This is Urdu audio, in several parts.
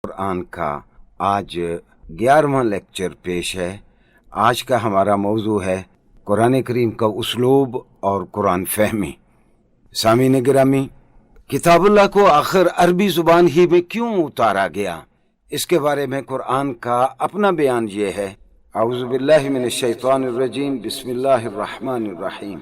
قرآن کا آج 11واں لیکچر پیش ہے۔ آج کا ہمارا موضوع ہے قرآن کریم کا اسلوب اور قرآن فہمی۔ سامعین گرامی، کتاب اللہ کو آخر عربی زبان ہی میں کیوں اتارا گیا، اس کے بارے میں قرآن کا اپنا بیان یہ ہے۔ اعوذ باللہ من الشیطان الرجیم، بسم اللہ الرحمن الرحیم،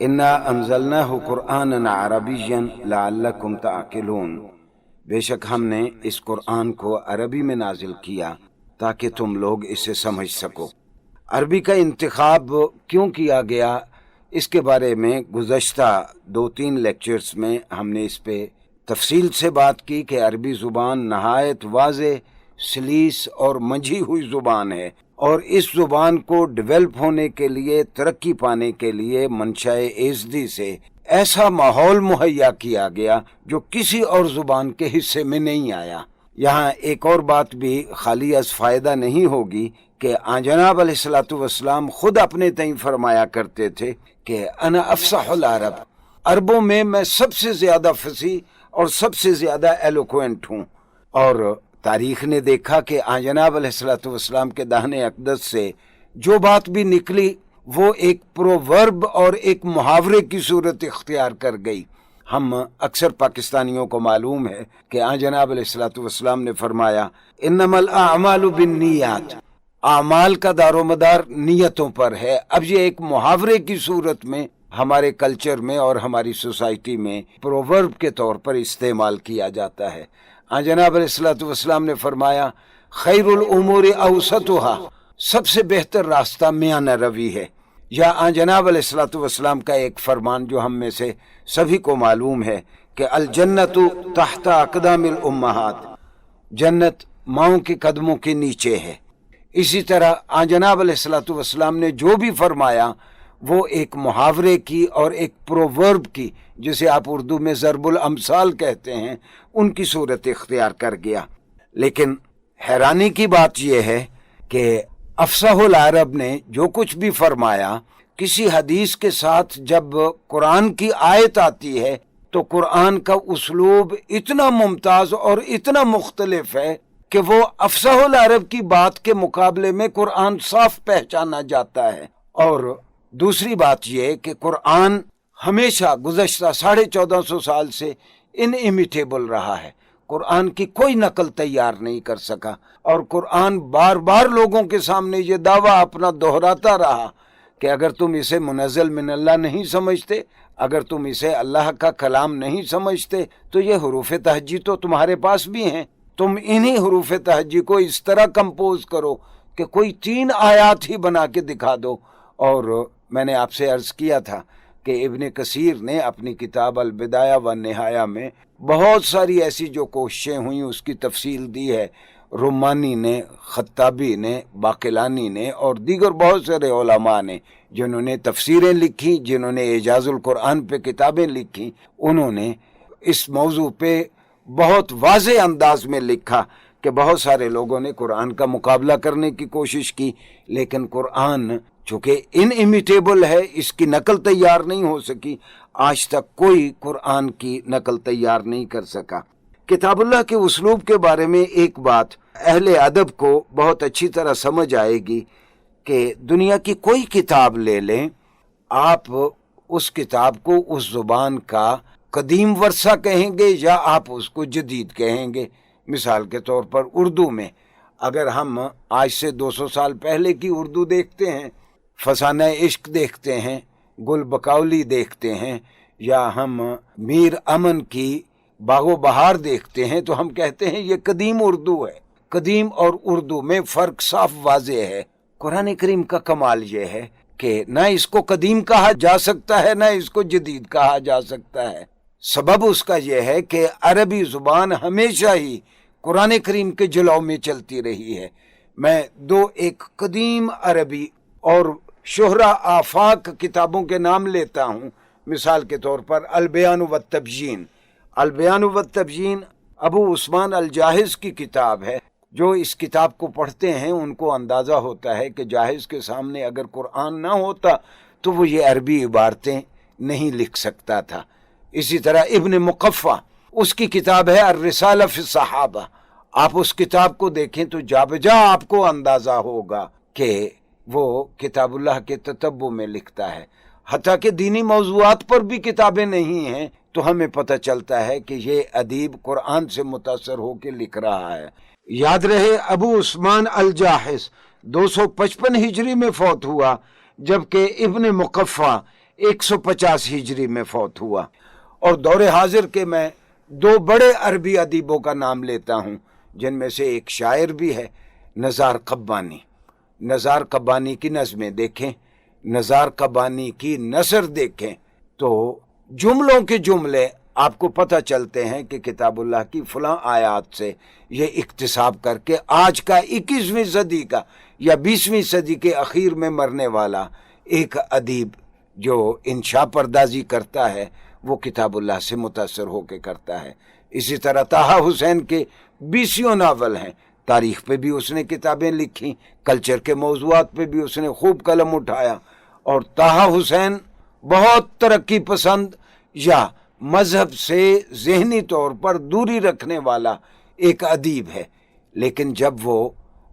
انا انزلناہ قرآنا عربیا لعلکم تعقلون۔ بے شک ہم نے اس قرآن کو عربی میں نازل کیا تاکہ تم لوگ اسے سمجھ سکو۔ عربی کا انتخاب کیوں کیا گیا، اس کے بارے میں گزشتہ 2-3 لیکچرز میں ہم نے اس پہ تفصیل سے بات کی کہ عربی زبان نہایت واضح، سلیس اور منجھی ہوئی زبان ہے، اور اس زبان کو ڈیولپ ہونے کے لیے، ترقی پانے کے لیے منشاء ایزدی سے ایسا ماحول مہیا کیا گیا جو کسی اور زبان کے حصے میں نہیں آیا۔ یہاں ایک اور بات بھی خالی از فائدہ نہیں ہوگی کہ جناب علیہ السلام خود اپنے تئیں فرمایا کرتے تھے کہ انا افصح العرب، عربوں میں میں سب سے زیادہ فصیح اور سب سے زیادہ ایلوکوینٹ ہوں۔ اور تاریخ نے دیکھا کہ جناب علیہ السلام کے دہن اقدس سے جو بات بھی نکلی وہ ایک پروورب اور ایک محاورے کی صورت اختیار کر گئی۔ ہم اکثر پاکستانیوں کو معلوم ہے کہ جناب علیہ السلام نے فرمایا انما الاعمال بالنیات، اعمال کا دار و مدار نیتوں پر ہے۔ اب یہ ایک محاورے کی صورت میں ہمارے کلچر میں اور ہماری سوسائٹی میں پروورب کے طور پر استعمال کیا جاتا ہے۔ جناب علیہ السلام نے فرمایا خیر الامور اوسطها، سب سے بہتر راستہ میانہ روی ہے۔ یا جناب علیہ السلام کا ایک فرمان جو ہم میں سے سبھی کو معلوم ہے کہ الجنت تحت اقدام الامہات، جنت ماؤں کے قدموں کے نیچے ہے۔ اسی طرح جناب علیہ السلام نے جو بھی فرمایا وہ ایک محاورے کی اور ایک پروورب کی، جسے آپ اردو میں ضرب الامثال کہتے ہیں، ان کی صورت اختیار کر گیا۔ لیکن حیرانی کی بات یہ ہے کہ افصح العرب نے جو کچھ بھی فرمایا، کسی حدیث کے ساتھ جب قرآن کی آیت آتی ہے تو قرآن کا اسلوب اتنا ممتاز اور اتنا مختلف ہے کہ وہ افصح العرب کی بات کے مقابلے میں قرآن صاف پہچانا جاتا ہے۔ اور دوسری بات یہ کہ قرآن ہمیشہ گزشتہ 1450 سال سے انِمیٹیبل رہا ہے۔ قرآن کی کوئی نقل تیار نہیں کر سکا، اور قرآن بار بار لوگوں کے سامنے یہ دعویٰ اپنا دہراتا رہا کہ اگر تم اسے منزل من اللہ نہیں سمجھتے، اگر تم اسے اللہ کا کلام نہیں سمجھتے، تو یہ حروف تہجی تو تمہارے پاس بھی ہیں، تم انہی حروف تہجی کو اس طرح کمپوز کرو کہ کوئی 3 آیات ہی بنا کے دکھا دو۔ اور میں نے آپ سے عرض کیا تھا کہ ابن کثیر نے اپنی کتاب البدایہ والنہایہ میں بہت ساری ایسی جو کوششیں ہوئیں اس کی تفصیل دی ہے۔ رمانی نے، خطابی نے، باقلانی نے اور دیگر بہت سارے علماء نے جنہوں نے تفسیریں لکھی، جنہوں نے اعجاز القرآن پہ کتابیں لکھی، انہوں نے اس موضوع پہ بہت واضح انداز میں لکھا کہ بہت سارے لوگوں نے قرآن کا مقابلہ کرنے کی کوشش کی، لیکن قرآن چونکہ انِمیٹیبل ہے، اس کی نقل تیار نہیں ہو سکی۔ آج تک کوئی قرآن کی نقل تیار نہیں کر سکا۔ کتاب اللہ کے اسلوب کے بارے میں ایک بات اہل ادب کو بہت اچھی طرح سمجھ آئے گی کہ دنیا کی کوئی کتاب لے لیں، آپ اس کتاب کو اس زبان کا قدیم ورثہ کہیں گے یا آپ اس کو جدید کہیں گے۔ مثال کے طور پر اردو میں اگر ہم آج سے 200 سال پہلے کی اردو دیکھتے ہیں، فسانہ عشق دیکھتے ہیں، گل بقولی دیکھتے ہیں، یا ہم میر امن کی باغ و بہار دیکھتے ہیں، تو ہم کہتے ہیں یہ قدیم اردو ہے۔ قدیم اور اردو میں فرق صاف واضح ہے۔ قرآن کریم کا کمال یہ ہے کہ نہ اس کو قدیم کہا جا سکتا ہے، نہ اس کو جدید کہا جا سکتا ہے۔ سبب اس کا یہ ہے کہ عربی زبان ہمیشہ ہی قرآن کریم کے جلو میں چلتی رہی ہے۔ میں ایک قدیم عربی اور شہرہ آفاق کتابوں کے نام لیتا ہوں۔ مثال کے طور پر البیان والتبیین، البیان والتبیین ابو عثمان الجاحظ کی کتاب ہے۔ جو اس کتاب کو پڑھتے ہیں ان کو اندازہ ہوتا ہے کہ جاحظ کے سامنے اگر قرآن نہ ہوتا تو وہ یہ عربی عبارتیں نہیں لکھ سکتا تھا۔ اسی طرح ابن مقفع، اس کی کتاب ہے الرسالہ فی الصحابہ، آپ اس کتاب کو دیکھیں تو جا بجا آپ کو اندازہ ہوگا کہ وہ کتاب اللہ کے تتبع میں لکھتا ہے. حتیٰ کہ دینی موضوعات پر بھی کتابیں نہیں ہیں تو ہمیں پتہ چلتا ہے کہ یہ ادیب قرآن سے متاثر ہو کے لکھ رہا ہے. یاد رہے ابو عثمان الجاحظ 255 ہجری میں فوت ہوا، جبکہ ابن مقفع 150 ہجری میں فوت ہوا. اور دور حاضر کے میں دو بڑے عربی ادیبوں کا نام لیتا ہوں، جن میں سے ایک شاعر بھی ہے، نزار قبانی. نزار قبانی کی نظمیں دیکھیں، نزار قبانی کی نثر دیکھیں تو جملوں کے جملے آپ کو پتہ چلتے ہیں کہ کتاب اللہ کی فلاں آیات سے یہ اقتصاب کر کے آج کا 21ویں صدی کا یا 20ویں صدی کے اخیر میں مرنے والا ایک ادیب جو انشاء پردازی کرتا ہے وہ کتاب اللہ سے متاثر ہو کے کرتا ہے. اسی طرح طٰہٰ حسین کے 20 ناول ہیں، تاریخ پہ بھی اس نے کتابیں لکھی، کلچر کے موضوعات پہ بھی اس نے خوب قلم اٹھایا. اور طٰہٰ حسین بہت ترقی پسند یا مذہب سے ذہنی طور پر دوری رکھنے والا ایک ادیب ہے، لیکن جب وہ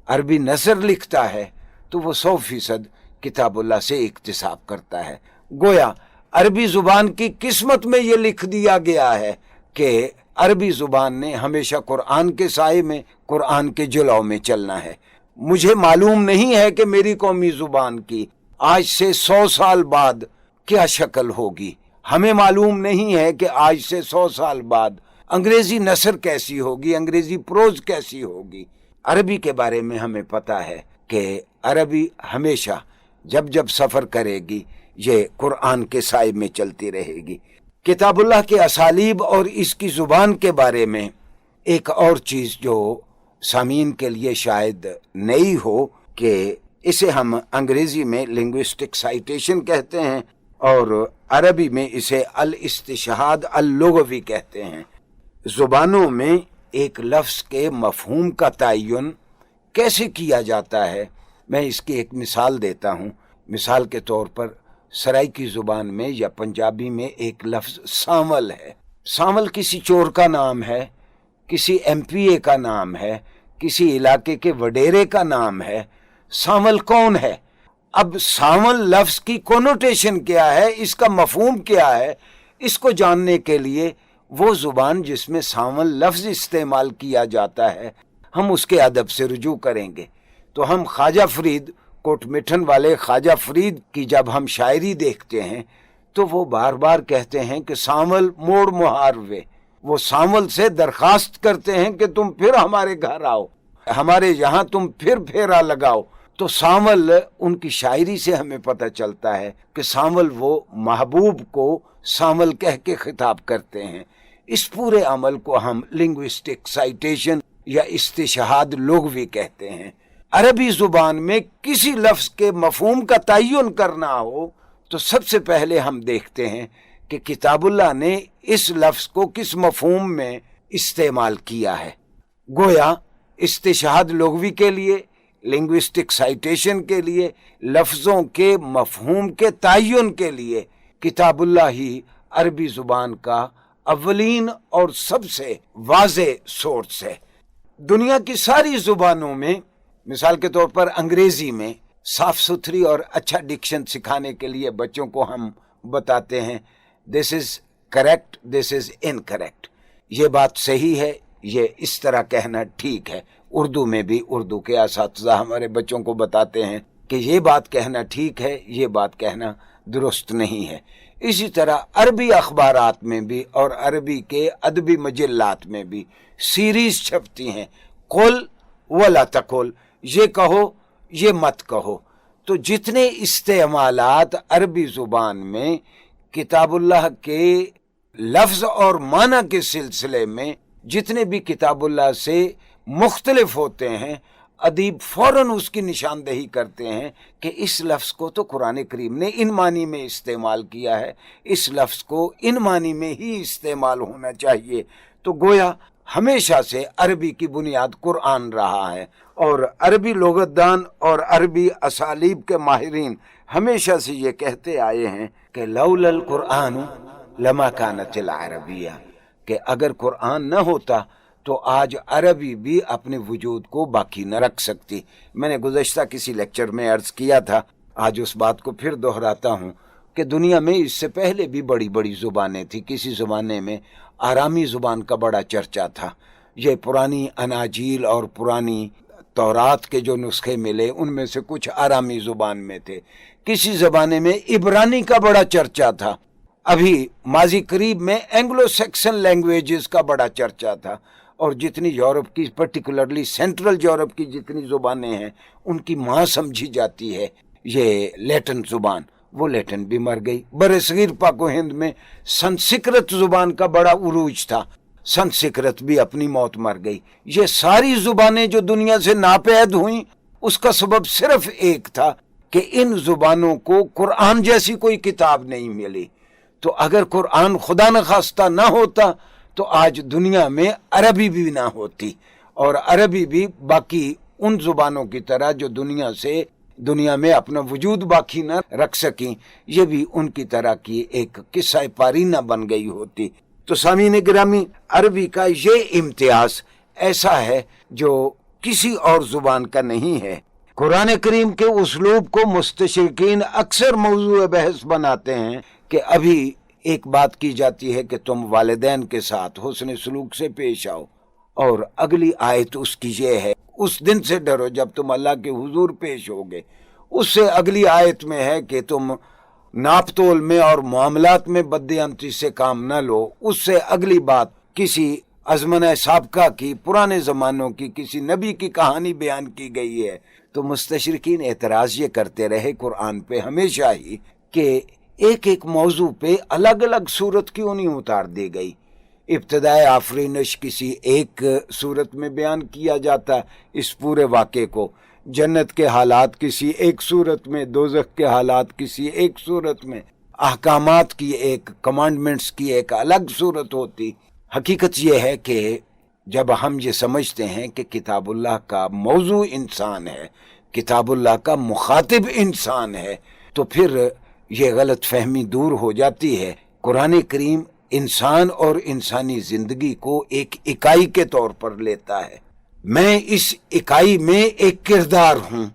عربی نثر لکھتا ہے تو وہ 100% کتاب اللہ سے اقتصاب کرتا ہے. گویا عربی زبان کی قسمت میں یہ لکھ دیا گیا ہے کہ عربی زبان نے ہمیشہ قرآن کے سائے میں، قرآن کے جلو میں چلنا ہے. مجھے معلوم نہیں ہے کہ میری قومی زبان کی آج سے 100 سال بعد کیا شکل ہوگی. ہمیں معلوم نہیں ہے کہ آج سے 100 سال بعد انگریزی نثر کیسی ہوگی، انگریزی پروز کیسی ہوگی. عربی کے بارے میں ہمیں پتہ ہے کہ عربی ہمیشہ جب جب سفر کرے گی یہ قرآن کے سائے میں چلتی رہے گی. کتاب اللہ کے اسالیب اور اس کی زبان کے بارے میں ایک اور چیز جو سامعین کے لیے شاید نئی ہو کہ اسے ہم انگریزی میں لنگوسٹک سائٹیشن کہتے ہیں اور عربی میں اسے الاستشہاد اللغوی کہتے ہیں. زبانوں میں ایک لفظ کے مفہوم کا تعین کیسے کیا جاتا ہے، میں اس کی ایک مثال دیتا ہوں. مثال کے طور پر سرائکی زبان میں یا پنجابی میں ایک لفظ سانول ہے. سانول کسی چور کا نام ہے، کسی ایم پی اے کا نام ہے، کسی علاقے کے وڈیرے کا نام ہے. سانول کون ہے؟ اب سانول لفظ کی کونوٹیشن کیا ہے، اس کا مفہوم کیا ہے، اس کو جاننے کے لیے وہ زبان جس میں سانول لفظ استعمال کیا جاتا ہے ہم اس کے ادب سے رجوع کریں گے. تو ہم خواجہ فرید، کوٹ مٹھن والے خواجہ فرید کی جب ہم شاعری دیکھتے ہیں تو وہ بار بار کہتے ہیں کہ سانول موڑ مہاروے. وہ سانول سے درخواست کرتے ہیں کہ تم پھر ہمارے گھر آؤ، ہمارے یہاں تم پھر پھیرا لگاؤ. تو سانول ان کی شاعری سے ہمیں پتہ چلتا ہے کہ سانول وہ محبوب کو سانول کہہ کے خطاب کرتے ہیں. اس پورے عمل کو ہم لنگوسٹک سائٹیشن یا استشہاد لغوی کہتے ہیں. عربی زبان میں کسی لفظ کے مفہوم کا تعین کرنا ہو تو سب سے پہلے ہم دیکھتے ہیں کہ کتاب اللہ نے اس لفظ کو کس مفہوم میں استعمال کیا ہے. گویا استشہاد لغوی کے لیے، لنگوسٹک سائٹیشن کے لیے، لفظوں کے مفہوم کے تعین کے لیے کتاب اللہ ہی عربی زبان کا اولین اور سب سے واضح سورس ہے. دنیا کی ساری زبانوں میں، مثال کے طور پر انگریزی میں صاف ستھری اور اچھا ڈکشن سکھانے کے لیے بچوں کو ہم بتاتے ہیں دس is correct, this is incorrect, یہ بات صحیح ہے، یہ اس طرح کہنا ٹھیک ہے. اردو میں بھی اردو کے اساتذہ ہمارے بچوں کو بتاتے ہیں کہ یہ بات کہنا ٹھیک ہے، یہ بات کہنا درست نہیں ہے. اسی طرح عربی اخبارات میں بھی اور عربی کے ادبی مجلات میں بھی سیریز چھپتی ہیں، قل ولا تقل، یہ کہو یہ مت کہو. تو جتنے استعمالات عربی زبان میں کتاب اللہ کے لفظ اور معنی کے سلسلے میں جتنے بھی کتاب اللہ سے مختلف ہوتے ہیں، ادیب فوراً اس کی نشاندہی کرتے ہیں کہ اس لفظ کو تو قرآن کریم نے ان معنی میں استعمال کیا ہے، اس لفظ کو ان معنی میں ہی استعمال ہونا چاہیے. تو گویا ہمیشہ سے عربی کی بنیاد قرآن رہا ہے اور عربی لغت دان اور عربی اسالیب کے ماہرین ہمیشہ سے یہ کہتے آئے ہیں کہ لولا القرآن لما کانت العربیہ، کہ اگر قرآن نہ ہوتا تو آج عربی بھی اپنے وجود کو باقی نہ رکھ سکتی۔ میں نے گزشتہ کسی لیکچر میں عرض کیا تھا، آج اس بات کو پھر دہراتا ہوں کہ دنیا میں اس سے پہلے بھی بڑی بڑی زبانیں تھیں۔ کسی زمانے میں آرامی زبان کا بڑا چرچا تھا۔ یہ پرانی اناجیل اور پرانی تورات کے جو نسخے ملے ان میں سے کچھ آرامی زبان میں تھے۔ کسی زمانے میں عبرانی کا بڑا چرچا تھا۔ ابھی ماضی قریب میں اینگلو سیکسن لینگویجز کا بڑا چرچا تھا، اور جتنی یورپ کی پرٹیکولرلی سینٹرل یورپ کی جتنی زبانیں ہیں ان کی ماں سمجھی جاتی ہے یہ لیٹن زبان، وہ لیٹن بھی مر گئی۔ برصغیر پاک و ہند میں سنسکرت زبان کا بڑا عروج تھا، سنسکرت بھی اپنی موت مر گئی۔ یہ ساری زبانیں جو دنیا سے ناپید ہوئیں اس کا سبب صرف ایک تھا کہ ان زبانوں کو قرآن جیسی کوئی کتاب نہیں ملی۔ تو اگر قرآن خدا نخواستہ نہ ہوتا تو آج دنیا میں عربی بھی نہ ہوتی، اور عربی بھی باقی ان زبانوں کی طرح جو دنیا میں اپنا وجود باقی نہ رکھ سکیں، یہ بھی ان کی طرح کی ایک قصہ پارینہ بن گئی ہوتی۔ تو سامعین گرامی، عربی کا یہ امتیاز ایسا ہے جو کسی اور زبان کا نہیں ہے۔ قرآن کریم کے اسلوب کو مستشرقین اکثر موضوع بحث بناتے ہیں کہ ابھی ایک بات کی جاتی ہے کہ تم والدین کے ساتھ حسن سلوک سے پیش آؤ، اور اگلی آیت اس کی یہ ہے، اس دن سے ڈرو جب تم اللہ کے حضور پیش ہوگے۔ اس سے اگلی آیت میں ہے کہ تم ناپ تول میں اور معاملات میں بددیانتی سے کام نہ لو۔ اس سے اگلی بات کسی ازمنہ سابقہ کی، پرانے زمانوں کی کسی نبی کی کہانی بیان کی گئی ہے۔ تو مستشرقین اعتراض یہ کرتے رہے قرآن پہ ہمیشہ ہی کہ ایک ایک موضوع پہ الگ الگ صورت کیوں نہیں اتار دی گئی۔ ابتدائے آفرینش کسی ایک صورت میں بیان کیا جاتا اس پورے واقعے کو، جنت کے حالات کسی ایک صورت میں، دوزخ کے حالات کسی ایک صورت میں، احکامات کی ایک، کمانڈمنٹس کی ایک الگ صورت ہوتی۔ حقیقت یہ ہے کہ جب ہم یہ سمجھتے ہیں کہ کتاب اللہ کا موضوع انسان ہے، کتاب اللہ کا مخاطب انسان ہے، تو پھر یہ غلط فہمی دور ہو جاتی ہے۔ قرآن کریم انسان اور انسانی زندگی کو ایک اکائی کے طور پر لیتا ہے۔ میں اس اکائی میں ایک کردار ہوں،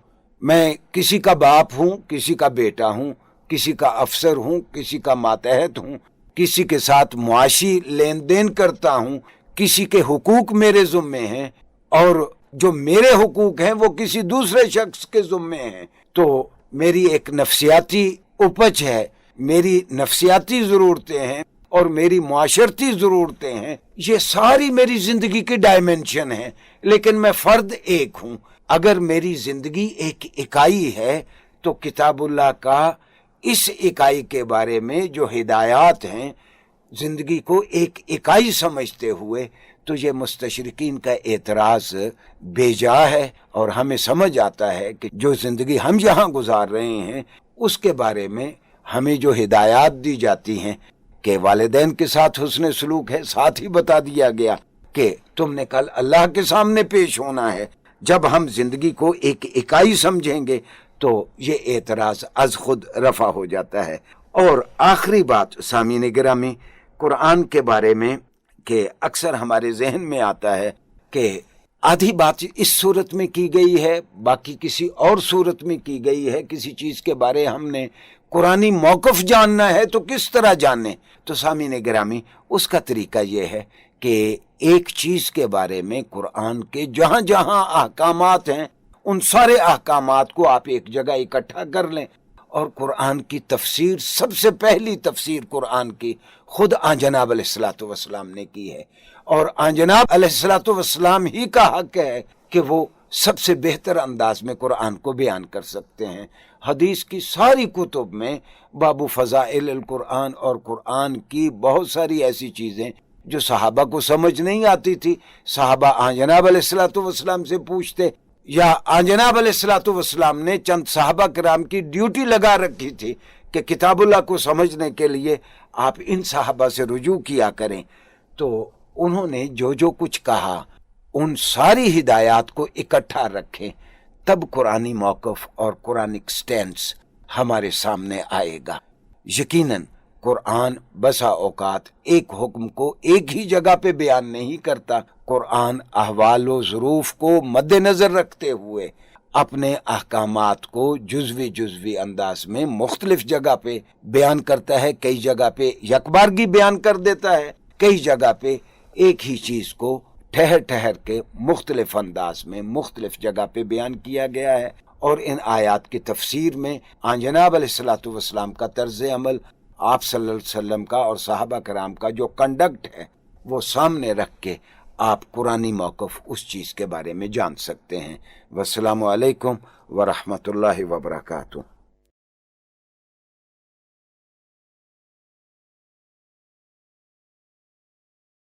میں کسی کا باپ ہوں، کسی کا بیٹا ہوں، کسی کا افسر ہوں، کسی کا ماتحت ہوں، کسی کے ساتھ معاشی لین دین کرتا ہوں، کسی کے حقوق میرے ذمے ہیں، اور جو میرے حقوق ہیں وہ کسی دوسرے شخص کے ذمے ہیں۔ تو میری ایک نفسیاتی اپج ہے، میری نفسیاتی ضرورتیں ہیں اور میری معاشرتی ضرورتیں ہیں، یہ ساری میری زندگی کی ڈائمنشن ہیں، لیکن میں فرد ایک ہوں۔ اگر میری زندگی ایک اکائی ہے تو کتاب اللہ کا اس اکائی کے بارے میں جو ہدایات ہیں، زندگی کو ایک اکائی سمجھتے ہوئے، تو یہ مستشرقین کا اعتراض بے جا ہے، اور ہمیں سمجھ آتا ہے کہ جو زندگی ہم یہاں گزار رہے ہیں اس کے بارے میں ہمیں جو ہدایات دی جاتی ہیں کہ والدین کے ساتھ حسن سلوک ہے، ساتھ ہی بتا دیا گیا کہ تم نے کل اللہ کے سامنے پیش ہونا ہے۔ جب ہم زندگی کو ایک اکائی سمجھیں گے تو یہ اعتراض از خود رفع ہو جاتا ہے۔ اور آخری بات سامعین گرامی، قرآن کے بارے میں کہ اکثر ہمارے ذہن میں آتا ہے کہ آدھی بات اس صورت میں کی گئی ہے، باقی کسی اور صورت میں کی گئی ہے۔ کسی چیز کے بارے ہم نے قرآنی موقف جاننا ہے تو کس طرح جانیں؟ تو سامعین گرامی، اس کا طریقہ یہ ہے کہ ایک چیز کے بارے میں قرآن کے جہاں جہاں احکامات ہیں ان سارے احکامات کو آپ ایک جگہ اکٹھا کر لیں، اور قرآن کی تفسیر، سب سے پہلی تفسیر قرآن کی خود آن جناب علیہ الصلوۃ والسلام نے کی ہے، اور آن جناب علیہ الصلوۃ والسلام ہی کا حق ہے کہ وہ سب سے بہتر انداز میں قرآن کو بیان کر سکتے ہیں۔ حدیث کی ساری کتب میں باب فضائل القرآن اور قرآن کی بہت ساری ایسی چیزیں جو صحابہ کو سمجھ نہیں آتی تھی، صحابہ آن جناب علیہ الصلوۃ والسلام سے پوچھتے، یا آن جناب علیہ الصلوۃ والسلام نے چند صحابہ کرام کی ڈیوٹی لگا رکھی تھی کہ کتاب اللہ کو سمجھنے کے لیے آپ ان صحابہ سے رجوع کیا کریں۔ تو انہوں نے جو جو کچھ کہا ان ساری ہدایات کو اکٹھا رکھیں، تب قرآنی موقف اور قرآنک سٹینس ہمارے سامنے آئے گا۔ یقیناً قرآن بسا اوقات ایک حکم کو ایک ہی جگہ پہ بیان نہیں کرتا، قرآن احوال و ظروف کو مد نظر رکھتے ہوئے اپنے احکامات کو جزوی انداز میں مختلف جگہ پہ بیان کرتا ہے، کئی جگہ پہ یکبارگی بیان کر دیتا ہے، کئی جگہ پہ ایک ہی چیز کو ٹھہر کے مختلف انداز میں مختلف جگہ پہ بیان کیا گیا ہے۔ اور ان آیات کی تفسیر میں آن جناب علیہ الصلوۃ والسلام کا طرز عمل، آپ صلی اللہ علیہ وسلم کا اور صحابہ کرام کا جو کنڈکٹ ہے وہ سامنے رکھ کے آپ قرآنی موقف اس چیز کے بارے میں جان سکتے ہیں۔ والسلام علیکم ورحمۃ اللہ وبرکاتہ۔